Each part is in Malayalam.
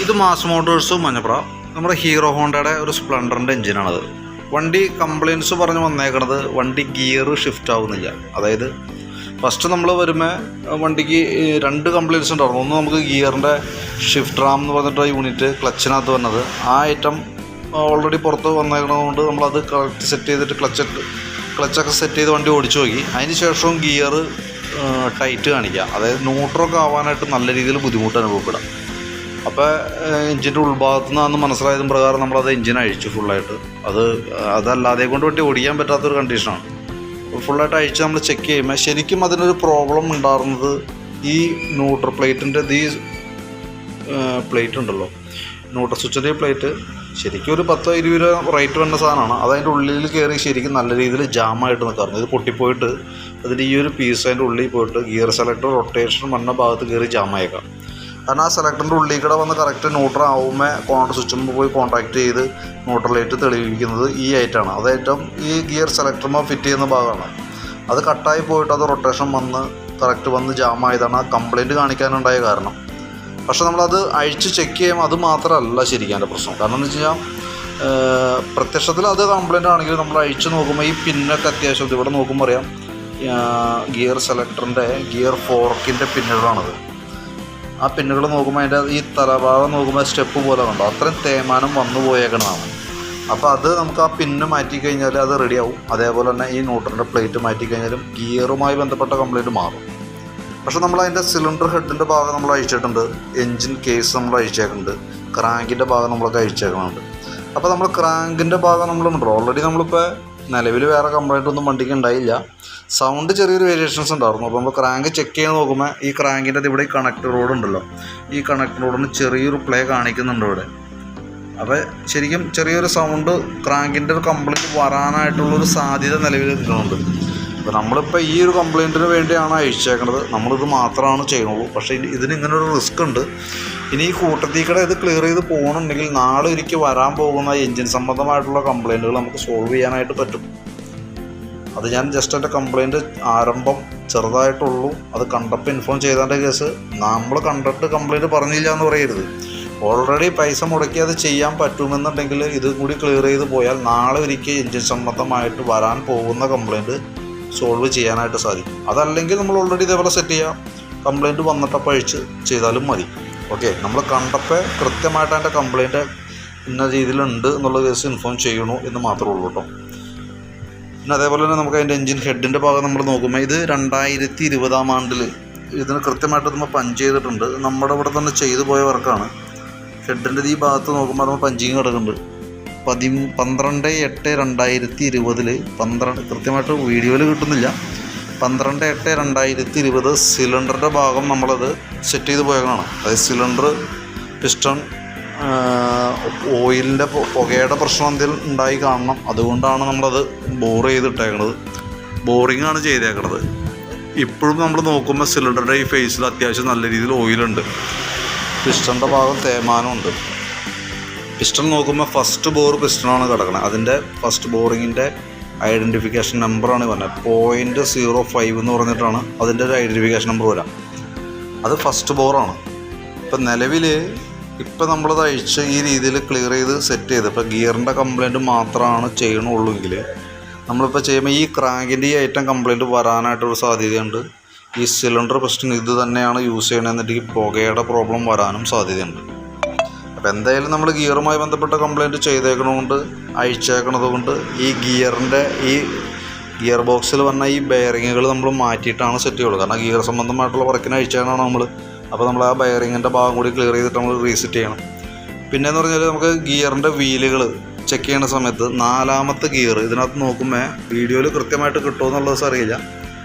ഇത് മാസ് മോട്ടോഴ്സ് മഞ്ഞപ്ര, നമ്മുടെ ഹീറോ ഹോണ്ടയുടെ ഒരു സ്പ്ലെൻഡറിൻ്റെ എഞ്ചിനാണത്. വണ്ടി കംപ്ലയിൻസ് പറഞ്ഞ് വന്നേക്കണത് വണ്ടി ഗിയർ ഷിഫ്റ്റ് ആവുന്നില്ല. അതായത് ഫസ്റ്റ് നമ്മൾ വരുമ്പോൾ വണ്ടിക്ക് രണ്ട് കംപ്ലയിൻസ് ഉണ്ടായിരുന്നു. ഒന്ന് നമുക്ക് ഗിയറിൻ്റെ ഷിഫ്റ്റ് റാം എന്ന് പറഞ്ഞിട്ട് യൂണിറ്റ് ക്ലച്ചിനകത്ത് വന്നത്, ആ ഐറ്റം ഓൾറെഡി പുറത്ത് വന്നേക്കണതുകൊണ്ട് നമ്മളത് കറക്റ്റ് സെറ്റ് ചെയ്തിട്ട് ക്ലച്ചൊക്കെ സെറ്റ് ചെയ്ത് വണ്ടി ഓടിച്ചു നോക്കി. അതിന് ശേഷവും ഗിയർ ടൈറ്റ് കാണിക്കുക, അതായത് ന്യൂട്രൊക്കെ ആവാനായിട്ട് നല്ല രീതിയിൽ ബുദ്ധിമുട്ട് അനുഭവപ്പെടാം. അപ്പോൾ എഞ്ചിൻ്റെ ഉൾഭാഗത്തു നിന്നാണെന്ന് മനസ്സിലായതും പ്രകാരം നമ്മളത് എഞ്ചിൻ അഴിച്ചു ഫുള്ളായിട്ട്. അതല്ലാതെ കൊണ്ട് വണ്ടി ഓടിക്കാൻ പറ്റാത്തൊരു കണ്ടീഷനാണ്. ഫുള്ളായിട്ട് അഴിച്ച് നമ്മൾ ചെക്ക് ചെയ്യുമ്പോൾ ശരിക്കും അതിനൊരു പ്രോബ്ലം ഉണ്ടായിരുന്നത് ഈ ന്യൂട്രൽ പ്ലേറ്റിൻ്റെ ഈ പ്ലേറ്റ് ഉണ്ടല്ലോ, ന്യൂട്രൽ സ്വിച്ചിൻ്റെ പ്ലേറ്റ് ശരിക്കും ഒരു 10-20 രൂപ റേറ്റ് വന്ന സാധനമാണ്. അതതിൻ്റെ ഉള്ളിൽ കയറി ശരിക്കും നല്ല രീതിയിൽ ജാമായിട്ട് നിൽക്കാറുണ്ട്. ഇത് പൊട്ടിപ്പോയിട്ട് അതിൻ്റെ ഈ ഒരു പീസ് അതിൻ്റെ ഉള്ളിൽ പോയിട്ട് ഗിയർ സെലക്ടർ റൊട്ടേഷൻ വന്ന ഭാഗത്ത് കയറി ജാമായേക്കാം. കാരണം ആ സെലക്ടറിൻ്റെ ഉള്ളിൽ കൂടെ വന്ന് കറക്റ്റ് ന്യൂട്രൽ ആവുമ്പോൾ സ്വിച്ചുമ്പോൾ പോയി കോൺടാക്ട് ചെയ്ത് ന്യൂട്രലായിട്ട് തെളിയിക്കുന്നത് ഈ ആയിട്ടാണ്. അതേറ്റവും ഈ ഗിയർ സെലക്ടറുമ്പോൾ ഫിറ്റ് ചെയ്യുന്ന ഭാഗമാണ്. അത് കട്ടായി പോയിട്ട് അത് റൊട്ടേഷൻ വന്ന് കറക്റ്റ് വന്ന് ജാമായതാണ് ആ കംപ്ലയിൻറ്റ് കാണിക്കാനുണ്ടായ കാരണം. പക്ഷെ നമ്മളത് അഴിച്ച് ചെക്ക് ചെയ്യുമ്പോൾ അത് മാത്രമല്ല ശരിക്കും എൻ്റെ പ്രശ്നം. കാരണം എന്ന് വെച്ച് കഴിഞ്ഞാൽ പ്രത്യക്ഷത്തിൽ അത് കംപ്ലയിൻ്റ് ആണെങ്കിൽ നമ്മൾ അഴിച്ച് നോക്കുമ്പോൾ ഈ പിന്നൊക്കെ അത്യാവശ്യം ഇവിടെ നോക്കുമ്പോൾ അറിയാം ഗിയർ സെലക്ടറിൻ്റെ ഗിയർ ഫോർക്കിൻ്റെ പിന്നുകളാണത്. ആ പിന്നുകൾ നോക്കുമ്പോൾ അതിൻ്റെ ഈ തലഭാഗം നോക്കുമ്പോൾ സ്റ്റെപ്പ് പോലെ കണ്ടോ, അത്രയും തേയ്മാനം വന്നു പോയേക്കണതാണ്. അപ്പോൾ അത് നമുക്ക് ആ പിന്ന് മാറ്റിക്കഴിഞ്ഞാൽ അത് റെഡിയാവും. അതേപോലെ തന്നെ ഈ ന്യൂട്രലിൻ്റെ പ്ലേറ്റ് മാറ്റിക്കഴിഞ്ഞാലും ഗിയറുമായി ബന്ധപ്പെട്ട കംപ്ലയിൻറ്റ് മാറും. പക്ഷെ നമ്മളതിൻ്റെ സിലിണ്ടർ ഹെഡിൻ്റെ ഭാഗം നമ്മൾ അഴിച്ചിട്ടുണ്ട്, എൻജിൻ കേസ് നമ്മൾ അഴിച്ചേക്കുന്നുണ്ട്, ക്രാങ്കിൻ്റെ ഭാഗം നമ്മളൊക്കെ അഴിച്ചേക്കുന്നുണ്ട്. അപ്പോൾ നമ്മൾ ക്രാങ്കിൻ്റെ ഭാഗം നമ്മളുണ്ടോ ഓൾറെഡി നമ്മളിപ്പോൾ നിലവിൽ വേറെ കംപ്ലയിൻ്റ് ഒന്നും വണ്ടിക്ക് ഉണ്ടായില്ല. സൗണ്ട് ചെറിയൊരു വേരിയേഷൻസ് ഉണ്ടായിരുന്നു. അപ്പോൾ നമ്മൾ ക്രാങ്ക് ചെക്ക് ചെയ്ത് നോക്കുമ്പോൾ ഈ ക്രാങ്കിൻ്റെ ഇവിടെ ഈ കണക്ട് റോഡ് ഉണ്ടല്ലോ, ഈ കണക്ട് റോഡിന് ചെറിയൊരു പ്ലേ കാണിക്കുന്നുണ്ട് ഇവിടെ. അപ്പോൾ ശരിക്കും ചെറിയൊരു സൗണ്ട് ക്രാങ്കിൻ്റെ ഒരു കംപ്ലയിൻറ്റ് വരാനായിട്ടുള്ളൊരു സാധ്യത നിലവിൽ നിൽക്കുന്നുണ്ട്. അപ്പോൾ നമ്മളിപ്പോൾ ഈ ഒരു കംപ്ലയിൻറ്റിന് വേണ്ടിയാണ് അഴിച്ചേക്കുന്നത്, നമ്മളിത് മാത്രമാണ് ചെയ്യുന്നുള്ളൂ. പക്ഷേ ഇതിന് ഇങ്ങനൊരു റിസ്ക് ഉണ്ട്. ഇനി ഈ കൂട്ടത്തിക്കടെ ഇത് ക്ലിയർ ചെയ്ത് പോകണമെന്നുണ്ടെങ്കിൽ നാളെ ഒരിക്കൽ വരാൻ പോകുന്ന എൻജിൻ സംബന്ധമായിട്ടുള്ള കംപ്ലയിൻറ്റുകൾ നമുക്ക് സോൾവ് ചെയ്യാനായിട്ട് പറ്റും. അത് ഞാൻ ജസ്റ്റ് എൻ്റെ കംപ്ലയിൻറ്റ് ആരംഭം ചെറുതായിട്ടുള്ളൂ, അത് കണ്ടപ്പോൾ ഇൻഫോം ചെയ്തതിൻ്റെ കേസ് നമ്മൾ കണ്ടിട്ട് കംപ്ലയിൻറ്റ് പറഞ്ഞില്ല എന്ന് പറയരുത്. ഓൾറെഡി പൈസ മുടക്കി അത് ചെയ്യാൻ പറ്റുമെന്നുണ്ടെങ്കിൽ ഇതും കൂടി ക്ലിയർ ചെയ്ത് പോയാൽ നാളെ ഒരിക്കൽ എൻജിൻ സംബന്ധമായിട്ട് വരാൻ പോകുന്ന കംപ്ലയിൻറ്റ് സോൾവ് ചെയ്യാനായിട്ട് സാധിക്കും. അതല്ലെങ്കിൽ നമ്മൾ ഓൾറെഡി ഇതേപോലെ സെറ്റ് ചെയ്യാം, കംപ്ലയിൻറ്റ് വന്നിട്ടപ്പോൾ അഴിച്ച് ചെയ്താലും മതി. ഓക്കെ, നമ്മൾ കണ്ടപ്പോൾ കൃത്യമായിട്ട് അതിൻ്റെ കംപ്ലയിൻറ്റ് ഇന്ന രീതിയിലുണ്ട് എന്നുള്ള കേസ് ഇൻഫോം ചെയ്യണു എന്ന് മാത്രമേ ഉള്ളൂ കേട്ടോ. പിന്നെ അതേപോലെ തന്നെ നമുക്ക് അതിൻ്റെ എൻജിൻ ഹെഡിൻ്റെ ഭാഗം നമ്മൾ നോക്കുമ്പോൾ ഇത് 2020 ആണ്ടിൽ ഇതിന് കൃത്യമായിട്ട് നമ്മൾ പഞ്ച് ചെയ്തിട്ടുണ്ട്. നമ്മുടെ ഇവിടെ തന്നെ ചെയ്തു പോയ വർക്കാണ്. ഹെഡിൻ്റെ ഈ ഭാഗത്ത് നോക്കുമ്പോൾ നമ്മൾ പഞ്ചിങ് കിടക്കുന്നുണ്ട്. 12/8/2020 കൃത്യമായിട്ട് വീഡിയോയിൽ കിട്ടുന്നില്ല. 12/8/2020 സിലിണ്ടറിൻ്റെ ഭാഗം നമ്മളത് സെറ്റ് ചെയ്ത് പോയതാണ്. അതായത് സിലിണ്ടർ പിസ്റ്റൺ ഓയിലിൻ്റെ പുകയുടെ പ്രശ്നം എന്തെങ്കിലും ഉണ്ടായി കാണണം, അതുകൊണ്ടാണ് നമ്മളത് ബോർ ചെയ്തിട്ടേക്കണത്. ബോറിങ്ങാണ് ചെയ്തേക്കണത്. ഇപ്പോഴും നമ്മൾ നോക്കുമ്പോൾ സിലിണ്ടറിൻ്റെ ഈ ഫേസിൽ അത്യാവശ്യം നല്ല രീതിയിൽ ഓയിലുണ്ട്. പിസ്റ്റണിൻ്റെ ഭാഗം തേയ്മാനമുണ്ട്. പിസ്റ്റൺ നോക്കുമ്പോൾ ഫസ്റ്റ് ബോർ പിസ്റ്റണാണ് കിടക്കുന്നത്. അതിൻ്റെ ഫസ്റ്റ് ബോറിങ്ങിൻ്റെ ഐഡൻറ്റിഫിക്കേഷൻ നമ്പറാണ് പറഞ്ഞത്. 0.05 എന്ന് പറഞ്ഞിട്ടാണ് അതിൻ്റെ ഒരു ഐഡൻറ്റിഫിക്കേഷൻ നമ്പർ വരാം. അത് ഫസ്റ്റ് ബോറാണ്. ഇപ്പം നിലവിൽ ഇപ്പം നമ്മളത് അഴിച്ച് ഈ രീതിയിൽ ക്ലിയർ ചെയ്ത് സെറ്റ് ചെയ്ത് ഇപ്പോൾ ഗിയറിൻ്റെ കംപ്ലയിൻറ്റ് മാത്രമാണ് ചെയ്യണുള്ളൂവെങ്കിൽ നമ്മളിപ്പോൾ ചെയ്യുമ്പോൾ ഈ ക്രാങ്കിൻ്റെ ഈ ഐറ്റം കംപ്ലയിൻറ്റ് വരാനായിട്ടൊരു സാധ്യതയുണ്ട്. ഈ സിലിണ്ടർ പിസ്റ്റൺ ഇത് തന്നെയാണ് യൂസ് ചെയ്യണമെന്നുണ്ടെങ്കിൽ പുകയുടെ പ്രോബ്ലം വരാനും സാധ്യതയുണ്ട്. അപ്പോൾ എന്തായാലും നമ്മൾ ഗിയറുമായി ബന്ധപ്പെട്ട കംപ്ലയിൻറ്റ് ചെയ്തേക്കണതുകൊണ്ട് അഴിച്ചേക്കണത് കൊണ്ട് ഈ ഗിയറിൻ്റെ ഈ ഗിയർ ബോക്സിൽ വന്ന ഈ ബെയറിങ്ങുകൾ നമ്മൾ മാറ്റിയിട്ടാണ് സെറ്റ് ചെയ്യുള്ളൂ. കാരണം ഗിയർ സംബന്ധമായിട്ടുള്ള വർക്കിന് അഴിച്ചേക്കണതാണ് നമ്മൾ. അപ്പോൾ നമ്മൾ ആ ബെയറിങ്ങിൻ്റെ ഭാഗം കൂടി ക്ലിയർ ചെയ്തിട്ട് നമ്മൾ റീസെറ്റ് ചെയ്യണം. പിന്നെയെന്ന് പറഞ്ഞാൽ നമുക്ക് ഗിയറിൻ്റെ വീലുകൾ ചെക്ക് ചെയ്യുന്ന സമയത്ത് 4ാമത്തെ ഗിയർ ഇതിനകത്ത് നോക്കുമ്പോൾ വീഡിയോയിൽ കൃത്യമായിട്ട് കിട്ടുമെന്നുള്ളത് അറിയില്ല.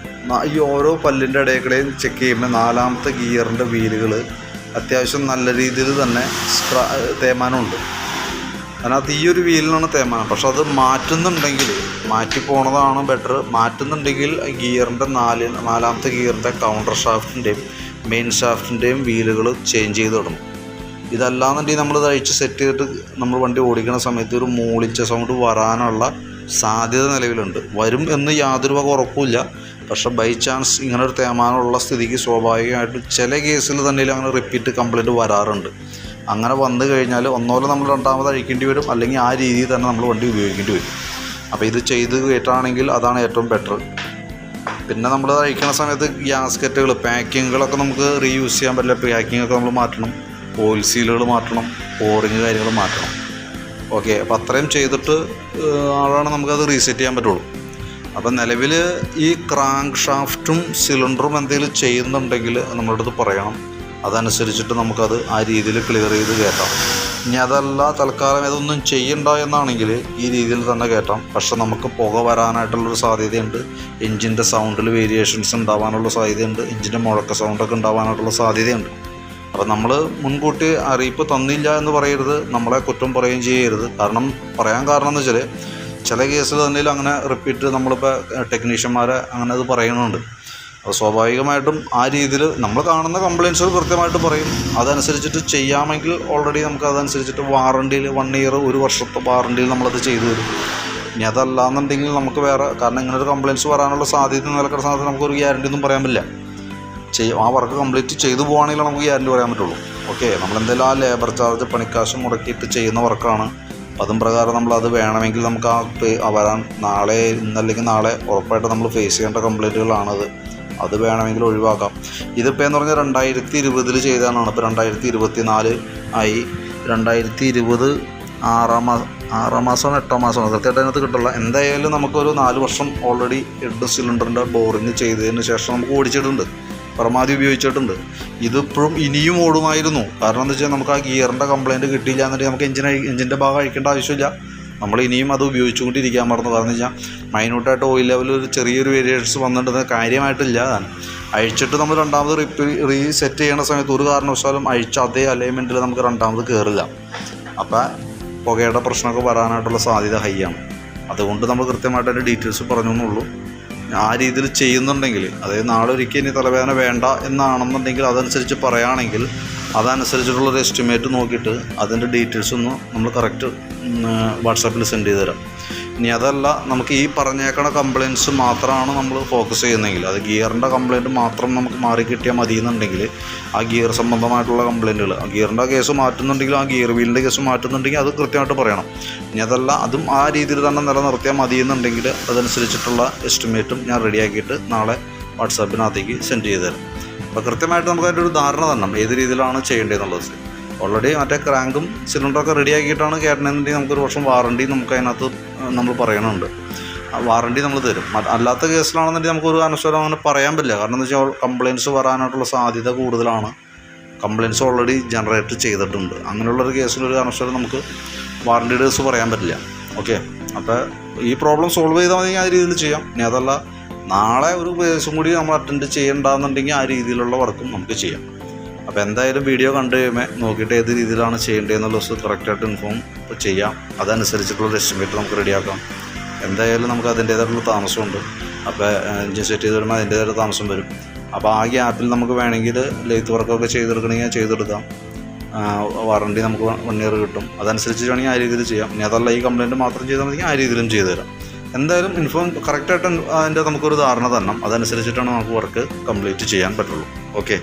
ഈ ഓരോ പല്ലിൻ്റെ ഇടയിൽക്കൂടെയും ചെക്ക് ചെയ്യുമ്പോൾ 4ാമത്തെ ഗിയറിൻ്റെ വീലുകൾ അത്യാവശ്യം നല്ല രീതിയിൽ തന്നെ തേയ്മാനമുണ്ട്. അതിനകത്ത് ഈ ഒരു വീലിനാണ് തേയ്മാനം. പക്ഷെ അത് മാറ്റുന്നുണ്ടെങ്കിൽ മാറ്റിപ്പോണതാണ് ബെറ്റർ. മാറ്റുന്നുണ്ടെങ്കിൽ ഗിയറിൻ്റെ 4ാമത്തെ ഗിയറിൻ്റെ കൗണ്ടർ ഷാഫ്റ്റിൻ്റെയും മെയിൻ ഷാഫ്റ്റിൻ്റെയും വീലുകൾ ചേഞ്ച് ചെയ്ത് ഇടണം. ഇതല്ലാന്നുണ്ടെങ്കിൽ നമ്മൾ അഴിച്ച് സെറ്റ് ചെയ്തിട്ട് നമ്മൾ വണ്ടി ഓടിക്കുന്ന സമയത്ത് ഒരു മൂളിച്ച സൗണ്ട് വരാനുള്ള സാധ്യത നിലവിലുണ്ട്. വരും എന്ന് യാതൊരു വക ഉറപ്പില്ല. പക്ഷേ ബൈ ചാൻസ് ഇങ്ങനൊരു തേയ്മാനമുള്ള സ്ഥിതിക്ക് സ്വാഭാവികമായിട്ടും ചില കേസിൽ തന്നെ അങ്ങനെ റിപ്പീറ്റ് കംപ്ലയിൻറ്റ് വരാറുണ്ട്. അങ്ങനെ വന്നു കഴിഞ്ഞാൽ ഒന്നോലെ നമ്മൾ രണ്ടാമത് അഴിക്കേണ്ടി വരും, അല്ലെങ്കിൽ ആ രീതിയിൽ തന്നെ നമ്മൾ വണ്ടി ഉപയോഗിക്കേണ്ടി വരും. അപ്പോൾ ഇത് ചെയ്ത് കയറ്റുകയാണെങ്കിൽ അതാണ് ഏറ്റവും ബെറ്റർ. പിന്നെ നമ്മൾ അഴിക്കുന്ന സമയത്ത് ഗ്യാസ്കറ്റുകൾ, പാക്കിങ്ങുകളൊക്കെ നമുക്ക് റീയൂസ് ചെയ്യാൻ പറ്റില്ല. പാക്കിങ്ങൊക്കെ നമ്മൾ മാറ്റണം, ഓയിൽ സീലുകൾ മാറ്റണം, ഓറിങ് കാര്യങ്ങൾ മാറ്റണം. ഓക്കെ, അപ്പോൾ അത്രയും ചെയ്തിട്ട് ആളാണ് നമുക്കത് റീസെറ്റ് ചെയ്യാൻ പറ്റുള്ളൂ. അപ്പം നിലവിൽ ഈ ക്രാങ്ക് ഷാഫ്റ്റും സിലിണ്ടറും എന്തെങ്കിലും ചെയ്യുന്നുണ്ടെങ്കിൽ നമ്മുടെ അടുത്ത് പറയണം. അതനുസരിച്ചിട്ട് നമുക്കത് ആ രീതിയിൽ ക്ലിയർ ചെയ്ത് കയറ്റാം. ഇനി അതല്ല തൽക്കാലം ഇതൊന്നും ചെയ്യണ്ട എന്നാണെങ്കിൽ ഈ രീതിയിൽ തന്നെ കയറ്റാം. പക്ഷെ നമുക്ക് പുക വരാനായിട്ടുള്ളൊരു സാധ്യതയുണ്ട്, എൻജിൻ്റെ സൗണ്ടിൽ വേരിയേഷൻസ് ഉണ്ടാവാനുള്ള സാധ്യതയുണ്ട്, എൻജിൻ്റെ മുഴക്ക സൗണ്ടൊക്കെ ഉണ്ടാവാനായിട്ടുള്ള സാധ്യതയുണ്ട്. അപ്പം നമ്മൾ മുൻകൂട്ടി അറിയിപ്പ് തന്നില്ല എന്ന് പറയരുത്, നമ്മളെ കുറ്റം പറയുകയും ചെയ്യരുത്. പറയാൻ കാരണം എന്ന് വെച്ചാൽ ചില കേസിൽ തന്നെ അങ്ങനെ റിപ്പീറ്റ് നമ്മളിപ്പോൾ ടെക്നീഷ്യന്മാരെ അങ്ങനെ അത് പറയുന്നുണ്ട്. അപ്പോൾ സ്വാഭാവികമായിട്ടും ആ രീതിയിൽ നമ്മൾ കാണുന്ന കംപ്ലയിൻസുകൾ കൃത്യമായിട്ട് പറയും. അതനുസരിച്ചിട്ട് ചെയ്യാമെങ്കിൽ ഓൾറെഡി നമുക്ക് അതനുസരിച്ചിട്ട് വാറണ്ടിയിൽ 1 ഇയർ 1 വർഷത്തെ വാറണ്ടിയിൽ നമ്മളത് ചെയ്തു തരും. ഇനി അതല്ല എന്നുണ്ടെങ്കിൽ നമുക്ക് വേറെ, കാരണം ഇങ്ങനൊരു കംപ്ലയിൻസ് വരാനുള്ള സാധ്യത നിലക്കുന്ന സാധനത്തിൽ നമുക്കൊരു ഗ്യാരണ്ടി ഒന്നും പറയാൻ പറ്റില്ല. ആ വർക്ക് കംപ്ലീറ്റ് ചെയ്തു പോകുകയാണെങ്കിൽ നമുക്ക് ഗ്യാരണ്ടി പറയാൻ പറ്റുള്ളൂ. ഓക്കെ, നമ്മളെന്തെങ്കിലും ആ ലേബർ ചാർജ് പണിക്കാശ് മുടക്കിയിട്ട് ചെയ്യുന്ന വർക്കാണ്. അതും പ്രകാരം നമ്മളത് വേണമെങ്കിൽ നമുക്ക് വരാൻ ഇന്നല്ലെങ്കിൽ നാളെ ഉറപ്പായിട്ട് നമ്മൾ ഫേസ് ചെയ്യേണ്ട കംപ്ലയിൻറ്റുകളാണത്. അത് വേണമെങ്കിൽ ഒഴിവാക്കാം. ഇതിപ്പോൾ എന്ന് പറഞ്ഞാൽ 2020 ചെയ്തതാണ്. ഇപ്പോൾ 2024 ആയി. 2020 6-ാം മാസമാണ് 8-ാം മാസമാണ് കൃത്യമായിട്ട് അതിനകത്ത് കിട്ടില്ല. എന്തായാലും നമുക്കൊരു 4 വർഷം ഓൾറെഡി ഹെഡ് സിലിണ്ടറിൻ്റെ ബോറിങ് ചെയ്തതിന് ശേഷം നമുക്ക് ഓടിച്ചിട്ടുണ്ട്, പരമാവധി ഉപയോഗിച്ചിട്ടുണ്ട്. ഇതിപ്പോഴും ഇനിയും ഓടുമായിരുന്നു. കാരണം എന്താ വെച്ചാൽ നമുക്ക് ആ ഗിയറിൻ്റെ കംപ്ലയിൻറ്റ് കിട്ടിയില്ല എന്നുണ്ടെങ്കിൽ നമുക്ക് എഞ്ചിൻ്റെ ഭാഗം അഴിക്കേണ്ട ആവശ്യമില്ല. നമ്മൾ ഇനിയും അത് ഉപയോഗിച്ചുകൊണ്ടിരിക്കാൻ പറഞ്ഞു. കാരണം വെച്ചാൽ മൈന്യൂട്ടായിട്ട് ഓയിൽ ലെവലിൽ ഒരു ചെറിയൊരു വേരിയേഷൻസ് വന്നിട്ട് കാര്യമായിട്ടില്ല. അഴിച്ചിട്ട് നമ്മൾ രണ്ടാമത് റീസെറ്റ് ചെയ്യുന്ന സമയത്ത് ഒരു കാരണവശാലും അഴിച്ച അതേ അലൈൻമെൻറ്റിൽ നമുക്ക് രണ്ടാമത് കയറില്ല. അപ്പോൾ പുകയുടെ പ്രശ്നമൊക്കെ വരാനായിട്ടുള്ള സാധ്യത ഹൈ ആണ്. അതുകൊണ്ട് നമ്മൾ കൃത്യമായിട്ട് അതിൻ്റെ ഡീറ്റെയിൽസ് പറഞ്ഞു എന്നുള്ളൂ. ആ രീതിയിൽ ചെയ്യുന്നുണ്ടെങ്കിൽ, അതായത് നാളെ ഒരിക്കൽ ഇനി തലവേദന വേണ്ട എന്നാണെന്നുണ്ടെങ്കിൽ അതനുസരിച്ച് പറയുകയാണെങ്കിൽ അതനുസരിച്ചിട്ടുള്ളൊരു എസ്റ്റിമേറ്റ് നോക്കിയിട്ട് അതിൻ്റെ ഡീറ്റെയിൽസ് ഒന്ന് നമ്മൾ കറക്റ്റ് വാട്സാപ്പിൽ സെൻഡ് ചെയ്ത് തരാം. ഇനി അതല്ല നമുക്ക് ഈ പറഞ്ഞേക്കണ കംപ്ലയിൻറ്റ്സ് മാത്രമാണ് നമ്മൾ ഫോക്കസ് ചെയ്യുന്നതെങ്കിൽ, അത് ഗിയറിൻ്റെ കംപ്ലയിൻറ്റ് മാത്രം നമുക്ക് മാറിക്കിട്ടിയാൽ മതി എന്നുണ്ടെങ്കിൽ ആ ഗിയർ സംബന്ധമായിട്ടുള്ള കംപ്ലയിൻറ്റുകൾ, ആ ഗിയറിൻ്റെ കേസ് മാറ്റുന്നുണ്ടെങ്കിൽ, ആ ഗിയർ വീലിൻ്റെ കേസ് മാറ്റുന്നുണ്ടെങ്കിൽ അത് കൃത്യമായിട്ട് പറയണം. ഇനി അതല്ല അതും ആ രീതിയിൽ തന്നെ നിലനിർത്തിയാൽ മതി എന്നുണ്ടെങ്കിൽ അതനുസരിച്ചിട്ടുള്ള എസ്റ്റിമേറ്റും ഞാൻ റെഡിയാക്കിയിട്ട് നാളെ വാട്സാപ്പിനകത്തേക്ക് സെൻഡ് ചെയ്ത് തരാം. അപ്പോൾ കൃത്യമായിട്ട് നമുക്ക് അതിൻ്റെ ഒരു ധാരണ തന്നെ ഏത് രീതിയിലാണ് ചെയ്യേണ്ടതെന്നുള്ളത്. ഓൾറെഡി മറ്റേ ക്രാങ്കും സിലിണ്ടറൊക്കെ റെഡിയാക്കിയിട്ടാണ് കയറണമെന്നുണ്ടെങ്കിൽ നമുക്കൊരു വർഷം വാറണ്ടി നമുക്ക് അതിനകത്ത് നമ്മൾ പറയണുണ്ട്. ആ വാറണ്ടി നമ്മൾ തരും. അല്ലാത്ത കേസിലാണെന്നുണ്ടെങ്കിൽ നമുക്കൊരു അനശ്വരം അങ്ങനെ പറയാൻ പറ്റില്ല. കാരണം എന്താ വെച്ചാൽ കംപ്ലയിൻറ്റ്സ് വരാനായിട്ടുള്ള സാധ്യത കൂടുതലാണ്. കംപ്ലയിൻറ്റ്സ് ഓൾറെഡി ജനറേറ്റ് ചെയ്തിട്ടുണ്ട്. അങ്ങനെയുള്ളൊരു കേസിലൊരു അനശ്വരം നമുക്ക് വാറണ്ടി ഡേയ്സ് പറയാൻ പറ്റില്ല. ഓക്കെ, അപ്പോൾ ഈ പ്രോബ്ലം സോൾവ് ചെയ്താൽ മതി, ആ രീതിയിൽ ചെയ്യാം. ഇനി അതല്ല നാളെ ഒരു കേസും കൂടി നമ്മൾ അറ്റൻഡ് ചെയ്യേണ്ടതെന്നുണ്ടെങ്കിൽ ആ രീതിയിലുള്ള വർക്കും നമുക്ക് ചെയ്യാം. അപ്പോൾ എന്തായാലും വീഡിയോ കണ്ടു കഴിയുമ്പോൾ നോക്കിയിട്ട് ഏത് രീതിയിലാണ് ചെയ്യേണ്ടതെന്നുള്ള കറക്റ്റായിട്ട് ഇൻഫോം ചെയ്യാം. അതനുസരിച്ചിട്ടുള്ള എസ്റ്റിമേറ്റ് നമുക്ക് റെഡിയാക്കാം. എന്തായാലും നമുക്ക് അതിൻ്റേതായിട്ടുള്ള താമസമുണ്ട്. അപ്പോൾ എഞ്ചിൻ സെറ്റ് ചെയ്ത് വരുമ്പോൾ അതിൻ്റേതായ താമസം വരും. അപ്പോൾ ആ ഗ്യാപ്പിൽ നമുക്ക് വേണമെങ്കിൽ ലെയ്ത്ത് വർക്കൊക്കെ ചെയ്തെടുക്കണമെങ്കിൽ ചെയ്തെടുക്കാം. വാറണ്ടി നമുക്ക് 1 ഇയർ കിട്ടും. അതനുസരിച്ച് വേണമെങ്കിൽ ആ രീതിയിൽ ചെയ്യാം. ഇനി അതല്ല ഈ കംപ്ലയിൻറ്റ് മാത്രം ചെയ്താൽ മതി, ആ രീതിയിലും ചെയ്തു തരാം. എന്തായാലും ഇൻഫോം കറക്റ്റായിട്ട് അതിൻ്റെ നമുക്കൊരു ധാരണ തന്നെ. അതനുസരിച്ചിട്ടാണ് നമുക്ക് വർക്ക് കംപ്ലീറ്റ് ചെയ്യാൻ പറ്റുള്ളൂ. ഓക്കെ.